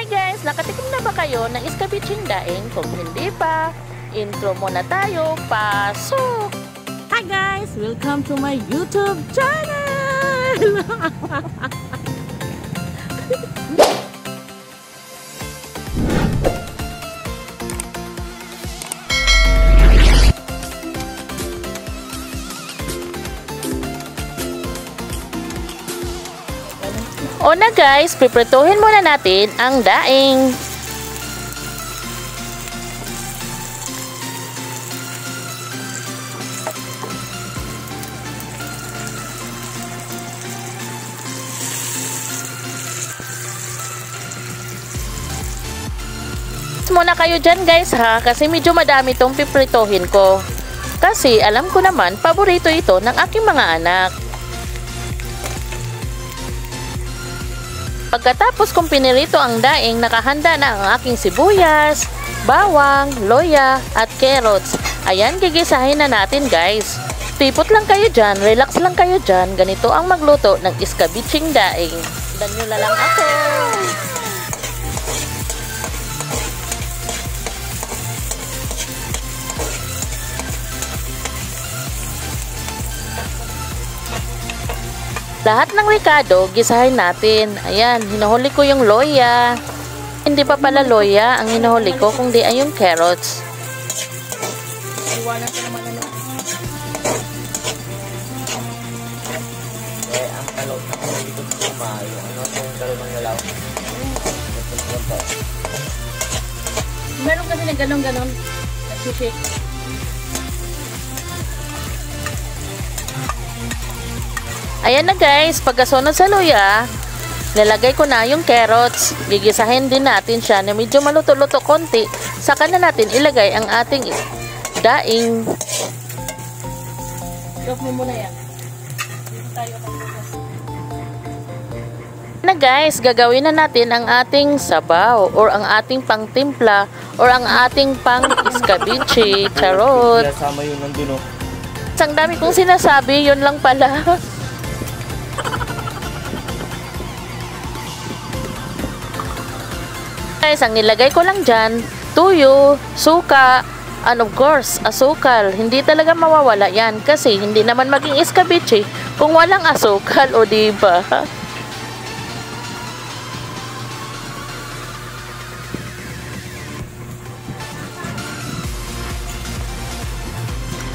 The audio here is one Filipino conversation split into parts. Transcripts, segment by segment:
guys, nakatikim na ba kayo ng iskabiching daing? Kung hindi pa, intro muna tayo. Pasok! Hi guys! Welcome to my YouTube channel! Una guys, piprituhin muna natin ang daing. Muna kayo dyan guys ha, kasi medyo madami itong piprituhin ko. Kasi alam ko naman, paborito ito ng aking mga anak. Pagkatapos kong pinirito ang daing, nakahanda na ang aking sibuyas, bawang, loya, at carrots. Ayan, gigisahin na natin guys. Tipot lang kayo dyan, relax lang kayo dyan. Ganito ang magluto ng iskabiching daing. Sundan nyo na lang ako. Lahat ng ricado, gisahin natin. Ayan, hinuhuli ko yung loya. Hindi pa pala loya ang hinuhuli ko, kundi ay yung carrots. Iwanan ko naman ano. Ang kalot na kung likod ko maayo. Ano yung kalot ng galaw? Meron kasi na ganon-ganon. Nagsishake. Ayan na guys, pagkasunod sa luya, nilagay ko na yung carrots. Gigisahin din natin siya na medyo maluto-luto konti. Saka na natin ilagay ang ating daing. Stop mo muna yan. Dito tayo pagbukas. Na guys, gagawin na natin ang ating sabaw or ang ating pangtimpla or ang ating pang iskabichi. Charot. Sama yun nandun o. Ang dami kong sinasabi, yun lang pala. Guys, ang nilagay ko lang dyan, tuyo, suka, and of course, asukal. Hindi talaga mawawala yan kasi hindi naman maging iskabichi kung walang asukal, o diba?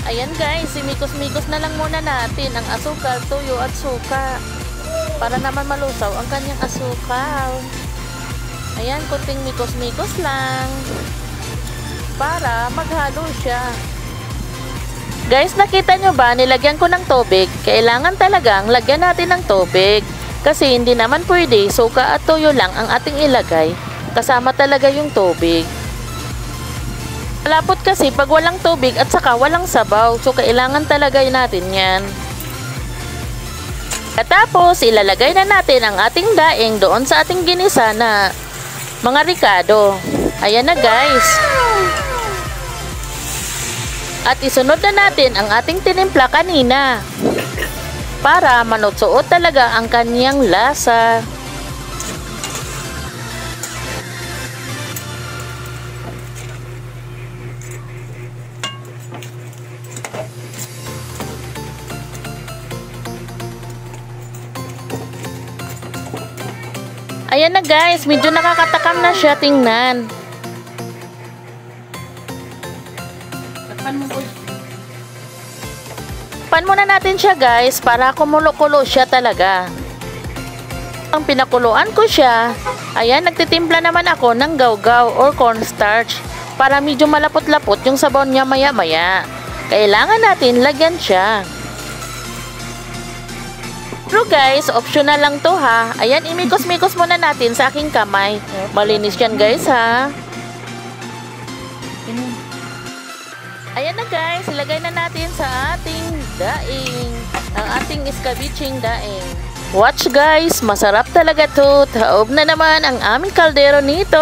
Ayan guys, imikos-mikos na lang muna natin ang asukal, tuyo at suka para naman malusaw ang kanyang asukal. Ayan, kunting mikos-mikos lang para maghalo siya. Guys, nakita nyo ba? Nilagyan ko ng tubig. Kailangan talagang lagyan natin ng tubig. Kasi hindi naman pwede suka at tuyo lang ang ating ilagay. Kasama talaga yung tubig. Malapot kasi pag walang tubig at saka walang sabaw. So, kailangan talaga natin yan. Katapos, ilalagay na natin ang ating daing doon sa ating ginisa na mga ricado. Ayan na guys. At isunod na natin ang ating tinimpla kanina para manutsuot talaga ang kanyang lasa. Ayan na guys, medyo nakakatakam na siya tingnan. Takpan mo po. Takpan muna natin siya guys para kumulo-kulo siya talaga. Ang pinakuluan ko siya, ayan, nagtitimpla naman ako ng gawgaw or cornstarch para medyo malapot-lapot yung sabaw niya maya-maya. Kailangan natin lagyan siya. Pero guys, optional lang to ha. Ayan, imikos-mikos muna natin sa aking kamay. Malinis yan guys ha. Ayan na guys, ilagay na natin sa ating daing. Ang ating iskabiching daing. Watch guys, masarap talaga to. Taob na naman ang aming kaldero nito.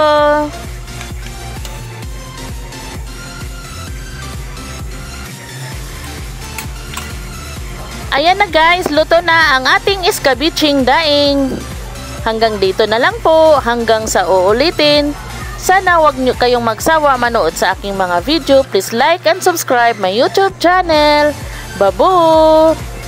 Ayan na guys, luto na ang ating iskabiching daing. Hanggang dito na lang po, hanggang sa uulitin. Sana wag nyo kayong magsawa manood sa aking mga video. Please like and subscribe my YouTube channel. Babu!